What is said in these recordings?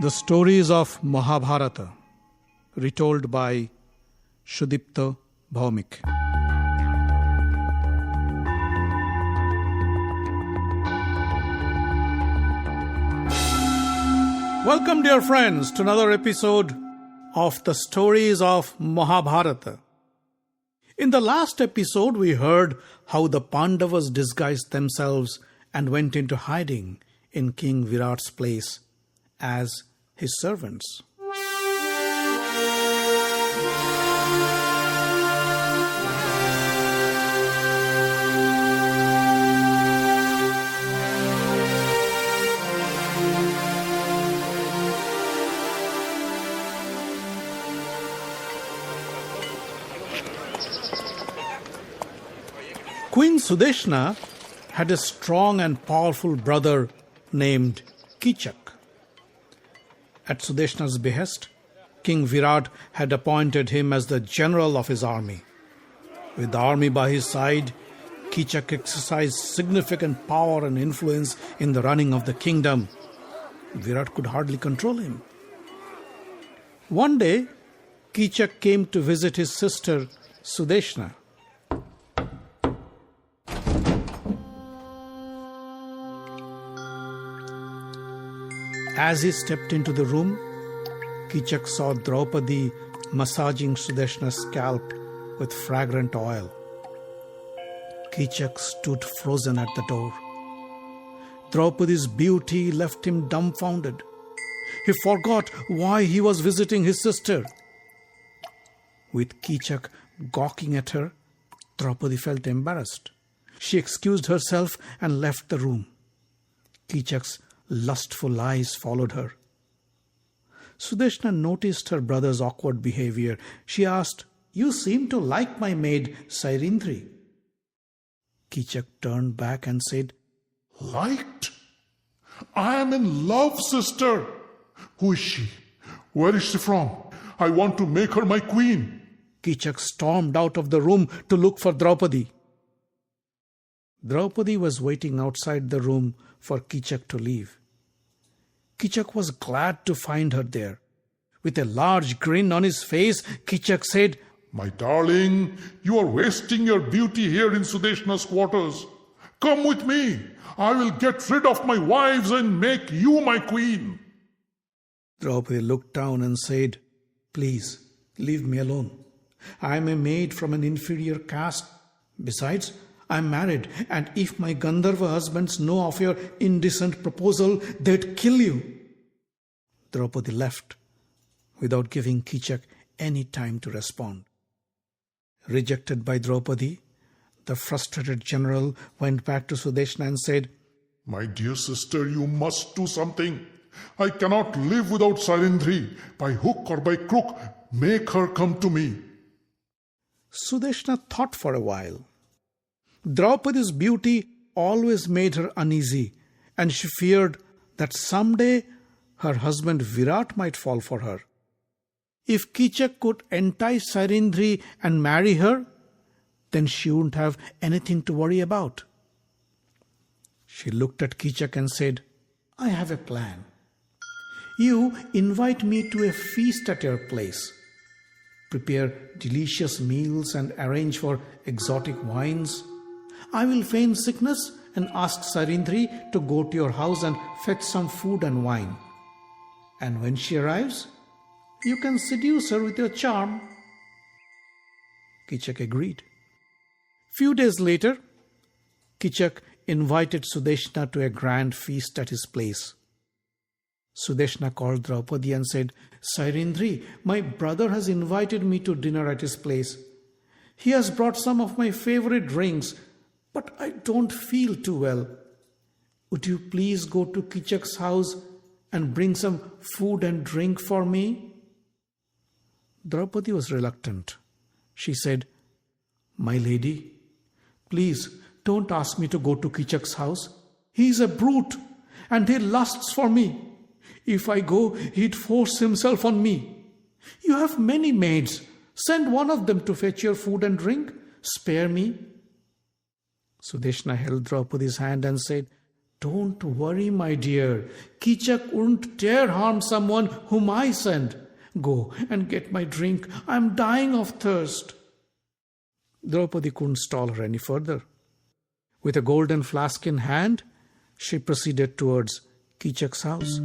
The stories of Mahabharata, retold by Sudipta Bhaumik. Welcome, dear friends, to another episode of the stories of Mahabharata. In the last episode, we heard how the Pandavas disguised themselves and went into hiding in King Virat's place as his servants. Queen Sudeshna had a strong and powerful brother named Keechak. At Sudeshna's behest, King Virat had appointed him as the general of his army. With the army by his side, Keechak exercised significant power and influence in the running of the kingdom. Virat could hardly control him. One day, Keechak came to visit his sister Sudeshna. As he stepped into the room, Keechak saw Draupadi massaging Sudeshna's scalp with fragrant oil. Keechak stood frozen at the door. Draupadi's beauty left him dumbfounded. He forgot why he was visiting his sister. With Keechak gawking at her, Draupadi felt embarrassed. She excused herself and left the room. Keechak's lustful eyes followed her. Sudeshna noticed her brother's awkward behavior. She asked, "You seem to like my maid Sairindri." Keechak turned back and said, "Liked? I am in love, sister. Who is she? Where is she from? I want to make her my queen." Keechak stormed out of the room to look for Draupadi. Draupadi was waiting outside the room for Keechak to leave. Keechak was glad to find her there. With a large grin on his face, Keechak said, "My darling, you are wasting your beauty here in Sudeshna's quarters. Come with me. I will get rid of my wives and make you my queen." Draupadi looked down and said, "Please, leave me alone. I am a maid from an inferior caste. Besides, I am married, and if my Gandharva husbands know of your indecent proposal, they'd kill you." Draupadi left without giving Keechak any time to respond. Rejected by Draupadi, the frustrated general went back to Sudeshna and said, "My dear sister, you must do something. I cannot live without Sairindri. By hook or by crook, make her come to me." Sudeshna thought for a while. Draupadi's beauty always made her uneasy, and she feared that someday her husband Virat might fall for her. If Keechak could entice Sairindri and marry her, then she wouldn't have anything to worry about. She looked at Keechak and said, "I have a plan. You invite me to a feast at your place. Prepare delicious meals and arrange for exotic wines. I will feign sickness and ask Sairindri to go to your house and fetch some food and wine. And when she arrives, you can seduce her with your charm." Keechak agreed. Few days later, Keechak invited Sudeshna to a grand feast at his place. Sudeshna called Draupadi and said, "Sairindri, my brother has invited me to dinner at his place. He has brought some of my favorite drinks, but I don't feel too well. Would you please go to Keechak's house and bring some food and drink for me?" Draupadi was reluctant. She said, "My lady, please don't ask me to go to Keechak's house. He is a brute and he lusts for me. If I go, he'd force himself on me. You have many maids. Send one of them to fetch your food and drink. Spare me." Sudeshna held Draupadi's hand and said, Don't worry, my dear. Keechak won't dare harm someone whom I send. Go and get my drink. I am dying of thirst. Draupadi couldn't stall her any further. With a golden flask in hand, she proceeded towards Keechak's house.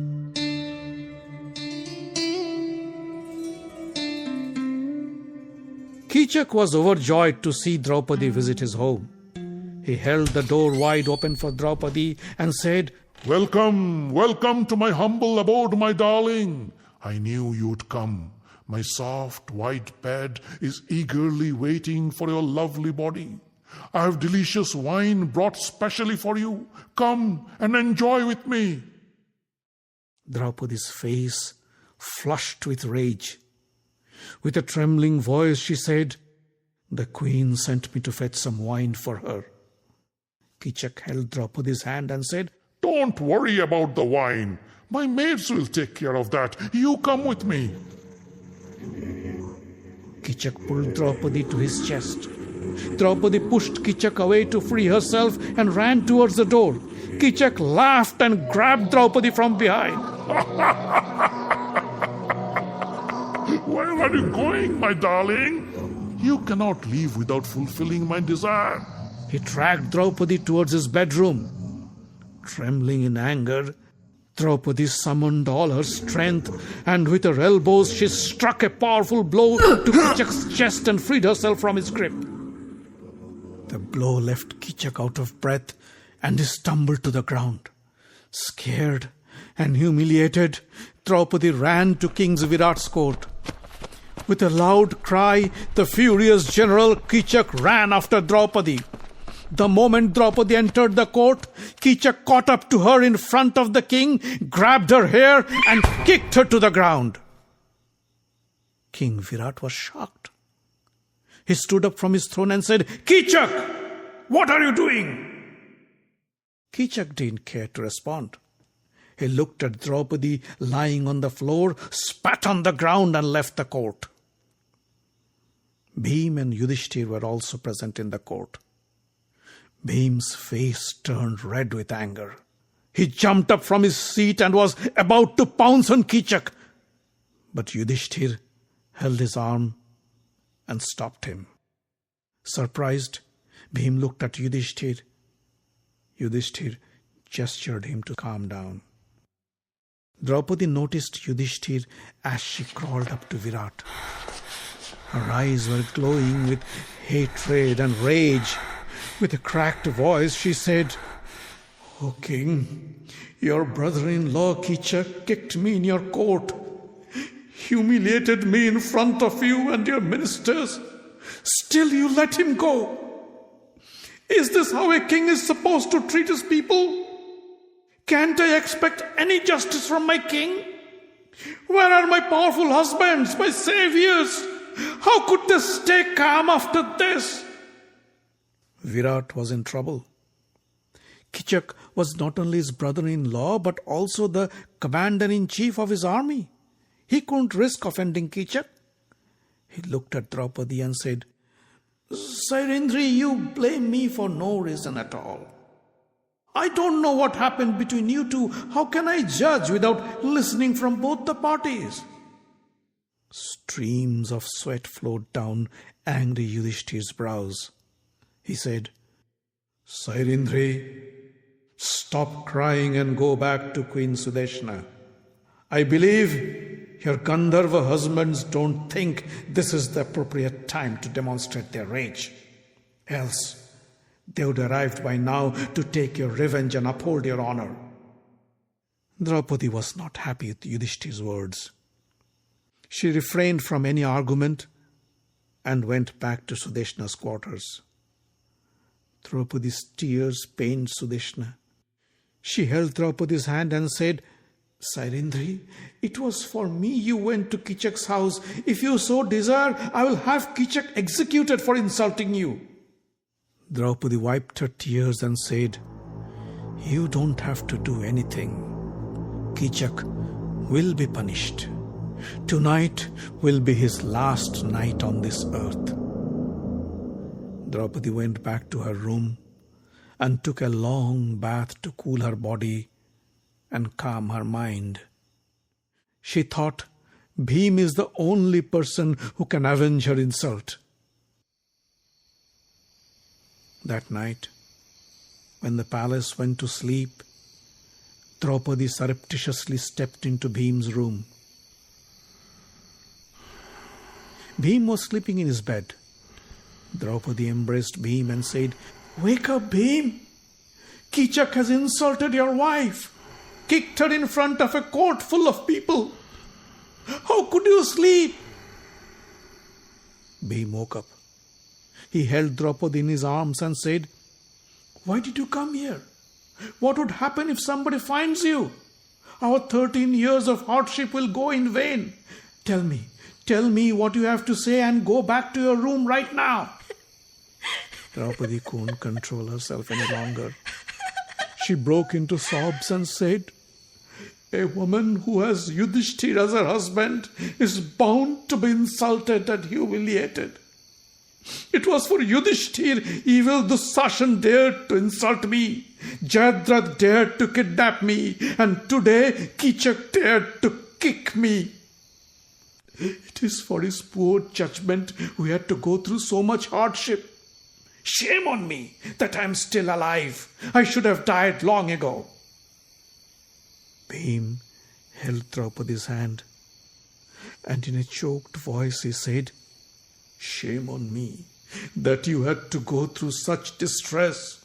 Keechak was overjoyed to see Draupadi visit his home. He held the door wide open for Draupadi and said, Welcome, welcome to my humble abode, my darling. I knew you'd come. My soft white bed is eagerly waiting for your lovely body. I have delicious wine brought specially for you. Come and enjoy with me. Draupadi's face flushed with rage. With a trembling voice she said, The queen sent me to fetch some wine for her. Keechak held Draupadi's hand and said, Don't worry about the wine. My maids will take care of that. You come with me. Keechak pulled Draupadi to his chest. Draupadi pushed Keechak away to free herself and ran towards the door. Keechak laughed and grabbed Draupadi from behind. Where are you going, my darling? You cannot leave without fulfilling my desire. He dragged Draupadi towards his bedroom. Trembling in anger, Draupadi summoned all her strength, and with her elbows she struck a powerful blow to Keechak's chest and freed herself from his grip. The blow left Keechak out of breath, and he stumbled to the ground. Scared and humiliated, Draupadi ran to King Virat's court. With a loud cry, the furious general Keechak ran after Draupadi. The moment Draupadi entered the court, Keechak caught up to her in front of the king, grabbed her hair and kicked her to the ground. King Virat was shocked. He stood up from his throne and said, Keechak, what are you doing? Keechak didn't care to respond. He looked at Draupadi lying on the floor, spat on the ground and left the court. Bheem and Yudhishthir were also present in the court. Bheem's face turned red with anger. He jumped up from his seat and was about to pounce on Keechak. But Yudhishthir held his arm and stopped him. Surprised, Bheem looked at Yudhishthir. Yudhishthir gestured him to calm down. Draupadi noticed Yudhishthir as she crawled up to Virat. Her eyes were glowing with hatred and rage. With a cracked voice, she said, O king, your brother-in-law Keechak kicked me in your court, humiliated me in front of you and your ministers. Still you let him go. Is this how a king is supposed to treat his people? Can't I expect any justice from my king? Where are my powerful husbands, my saviors? How could they stay calm after this? Virat was in trouble. Keechak was not only his brother-in-law but also the commander-in-chief of his army. He couldn't risk offending Keechak. He looked at Draupadi and said, Sairendri, you blame me for no reason at all. I don't know what happened between you two. How can I judge without listening from both the parties? Streams of sweat flowed down angry Yudhishthir's brows. He said, Sairendri, stop crying and go back to Queen Sudeshna. I believe your Gandharva husbands don't think this is the appropriate time to demonstrate their rage. Else, they would have arrived by now to take your revenge and uphold your honor. Draupadi was not happy with Yudhishthir's words. She refrained from any argument and went back to Sudeshna's quarters. Draupadi's tears pained Sudeshna. She held Draupadi's hand and said, Sairendri, it was for me you went to Keechak's house. If you so desire, I will have Keechak executed for insulting you. Draupadi wiped her tears and said, You don't have to do anything. Keechak will be punished. Tonight will be his last night on this earth. Draupadi went back to her room and took a long bath to cool her body and calm her mind. She thought Bheem is the only person who can avenge her insult. That night, when the palace went to sleep, Draupadi surreptitiously stepped into Bheem's room. Bheem was sleeping in his bed. Draupadi embraced Bheem and said, "Wake up, Bheem! Keechak has insulted your wife, kicked her in front of a court full of people. How could you sleep?" Bheem woke up. He held Draupadi in his arms and said, "Why did you come here? What would happen if somebody finds you? Our 13 years of hardship will go in vain. Tell me what you have to say and go back to your room right now." Draupadi couldn't control herself any longer. She broke into sobs and said, "A woman who has Yudhishthir as her husband is bound to be insulted and humiliated. It was for Yudhishthir evil Dusashan dared to insult me. Jayadratha dared to kidnap me, and today Keechak dared to kick me. It is for his poor judgment we had to go through so much hardship. Shame on me that I am still alive. I should have died long ago." Bheem held Draupadi's hand, and in a choked voice he said, "Shame on me that you had to go through such distress.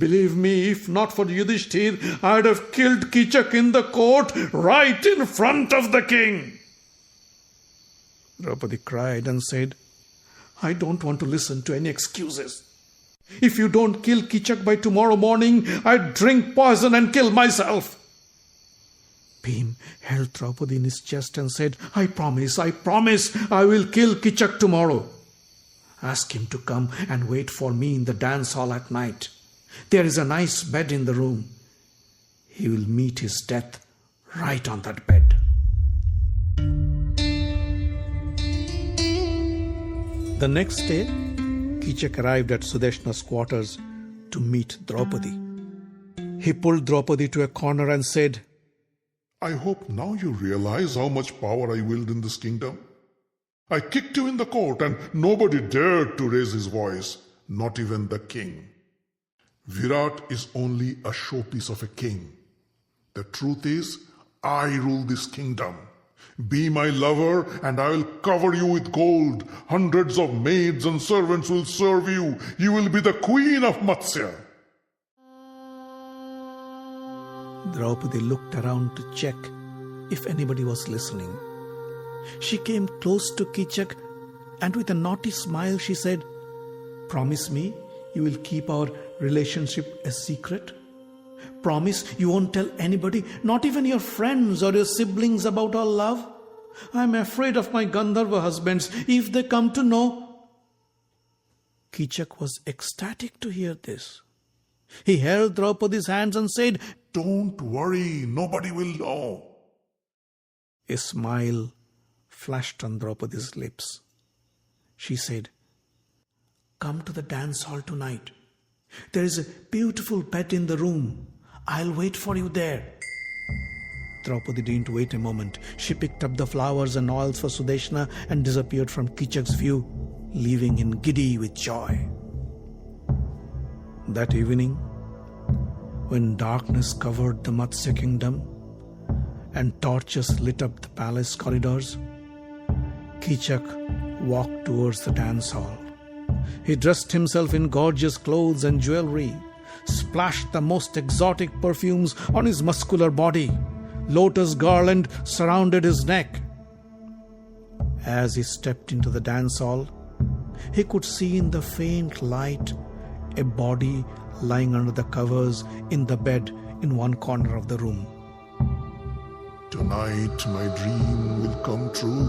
Believe me, if not for Yudhishthir, I'd have killed Keechak in the court right in front of the king." Draupadi cried and said, "I don't want to listen to any excuses. If you don't kill Keechak by tomorrow morning, I'd drink poison and kill myself." Bheem held Draupadi in his chest and said, I promise, I will kill Keechak tomorrow. Ask him to come and wait for me in the dance hall at night. There is a nice bed in the room. He will meet his death right on that bed." The next day, Keechak arrived at Sudeshna's quarters to meet Draupadi. He pulled Draupadi to a corner and said, "I hope now you realize how much power I wield in this kingdom. I kicked you in the court and nobody dared to raise his voice, not even the king. Virat is only a showpiece of a king. The truth is, I rule this kingdom. Be my lover and I will cover you with gold. Hundreds of maids and servants will serve you. You will be the queen of Matsya." Draupadi looked around to check if anybody was listening. She came close to Keechak and with a naughty smile she said, "Promise me you will keep our relationship a secret. Promise you won't tell anybody, not even your friends or your siblings, about our love. I am afraid of my Gandharva husbands if they come to know." Keechak was ecstatic to hear this. He held Draupadi's hands and said, "Don't worry, nobody will know." A smile flashed on Draupadi's lips. She said, "Come to the dance hall tonight. There is a beautiful bed in the room. I'll wait for you there." Draupadi didn't wait a moment. She picked up the flowers and oils for Sudeshna and disappeared from Keechak's view, leaving him giddy with joy. That evening, when darkness covered the Matsya kingdom and torches lit up the palace corridors, Keechak walked towards the dance hall. He dressed himself in gorgeous clothes and jewelry, splashed the most exotic perfumes on his muscular body. Lotus garland surrounded his neck. As he stepped into the dance hall, he could see in the faint light a body lying under the covers in the bed in one corner of the room. "Tonight my dream will come true.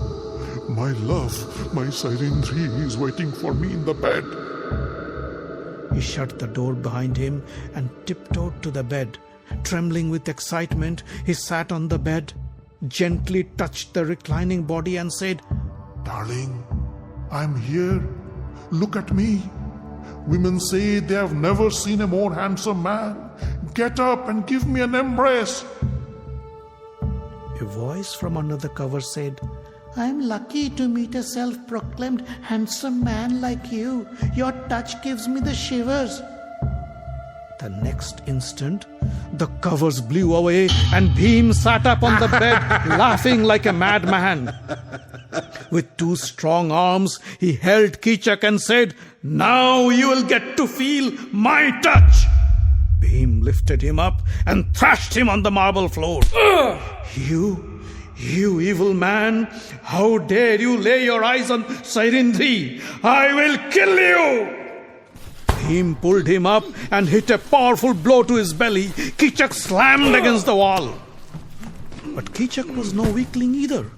My love, my Sairindri is waiting for me in the bed." He shut the door behind him and tiptoed to the bed. Trembling with excitement, he sat on the bed, gently touched the reclining body and said, "Darling, I'm here. Look at me. Women say they have never seen a more handsome man. Get up and give me an embrace. A voice from under the cover said, I'm lucky to meet a self-proclaimed handsome man like you. Your touch gives me the shivers. The next instant, the covers blew away and Bheem sat up on the bed, laughing like a madman. With 2 strong arms, he held Keechak and said, Now you will get to feel my touch. Bheem lifted him up and thrashed him on the marble floor. You evil man, how dare you lay your eyes on Sairindri? I will kill you! Bheem pulled him up and hit a powerful blow to his belly. Keechak slammed against the wall. But Keechak was no weakling either.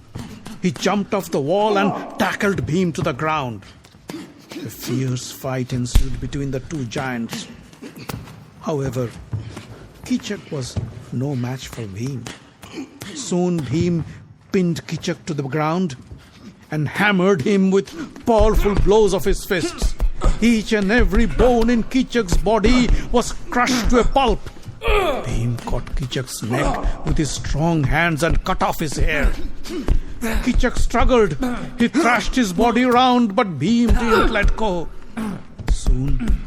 He jumped off the wall and tackled Bheem to the ground. A fierce fight ensued between the 2 giants. However, Keechak was no match for Bheem. Soon Bheem pinned Keechak to the ground and hammered him with powerful blows of his fists. Each and every bone in Keechak's body was crushed to a pulp. Bheem caught Keechak's neck with his strong hands and cut off his hair. Keechak struggled. He thrashed his body around, but Bheem didn't let go. Soon,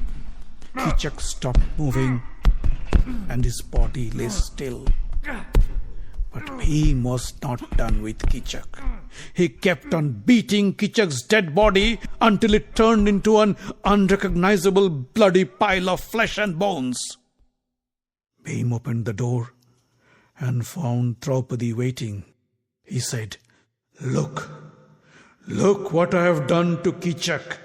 Keechak stopped moving and his body lay still. But Bheem was not done with Keechak. He kept on beating Keechak's dead body until it turned into an unrecognizable bloody pile of flesh and bones. Bheem opened the door and found Draupadi waiting. He said, Look what I have done to Keechak.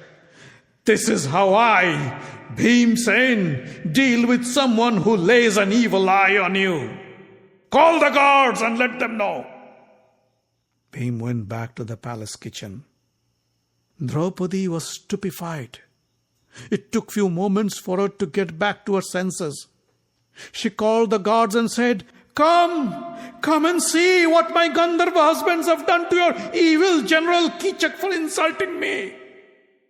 This is how I, Bheem Sen, deal with someone who lays an evil eye on you. Call the guards and let them know. Bheem went back to the palace kitchen. Draupadi was stupefied. It took few moments for her to get back to her senses. She called the guards and said, Come and see what my Gandharva husbands have done to your evil General Keechak for insulting me.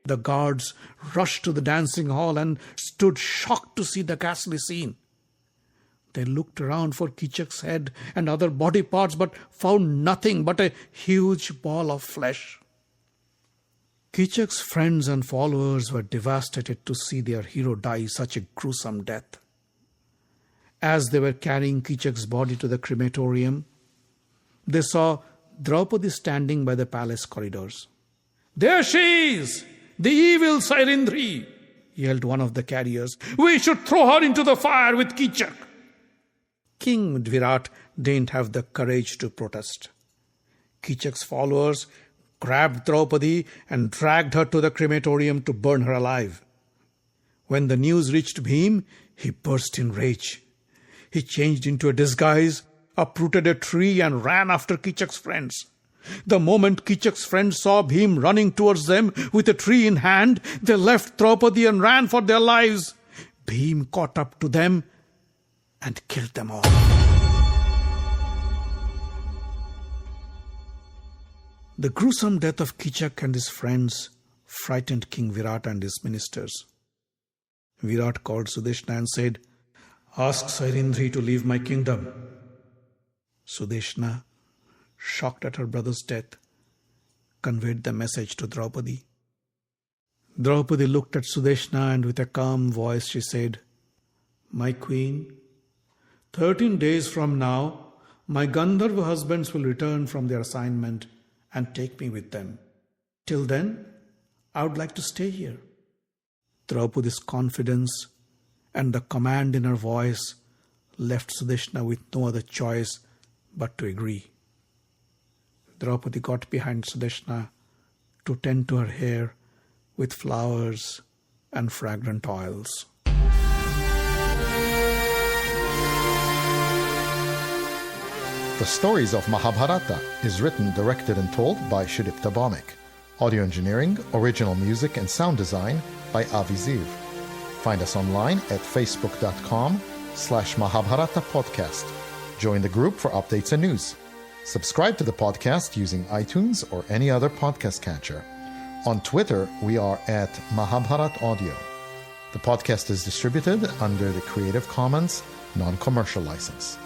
The guards rushed to the dancing hall and stood shocked to see the ghastly scene. They looked around for Keechak's head and other body parts but found nothing but a huge ball of flesh. Keechak's friends and followers were devastated to see their hero die such a gruesome death. As they were carrying Keechak's body to the crematorium, they saw Draupadi standing by the palace corridors. There she is, the evil Sairindri, yelled one of the carriers. We should throw her into the fire with Keechak. King Virat didn't have the courage to protest. Keechak's followers grabbed Draupadi and dragged her to the crematorium to burn her alive. When the news reached Bheem, he burst in rage. He changed into a disguise, uprooted a tree and ran after Keechak's friends. The moment Keechak's friends saw Bheem running towards them with a tree in hand, they left Draupadi and ran for their lives. Bheem caught up to them and killed them all. The gruesome death of Keechak and his friends frightened King Virat and his ministers. Virat called Sudeshna and said, Ask Sairindri to leave my kingdom. Sudeshna, shocked at her brother's death, conveyed the message to Draupadi. Draupadi looked at Sudeshna and with a calm voice she said, My queen, 13 days from now, my Gandharva husbands will return from their assignment and take me with them. Till then, I would like to stay here. Draupadi's confidence and the command in her voice left Sudeshna with no other choice but to agree. Draupadi got behind Sudeshna to tend to her hair with flowers and fragrant oils. The Stories of Mahabharata is written, directed and told by Sudipta Bhawmik. Audio engineering, original music and sound design by Avi Ziv. Find us online at facebook.com/Mahabharata podcast. Join the group for updates and news. Subscribe to the podcast using iTunes or any other podcast catcher. On Twitter, we are at Mahabharat Audio. The podcast is distributed under the Creative Commons non-commercial license.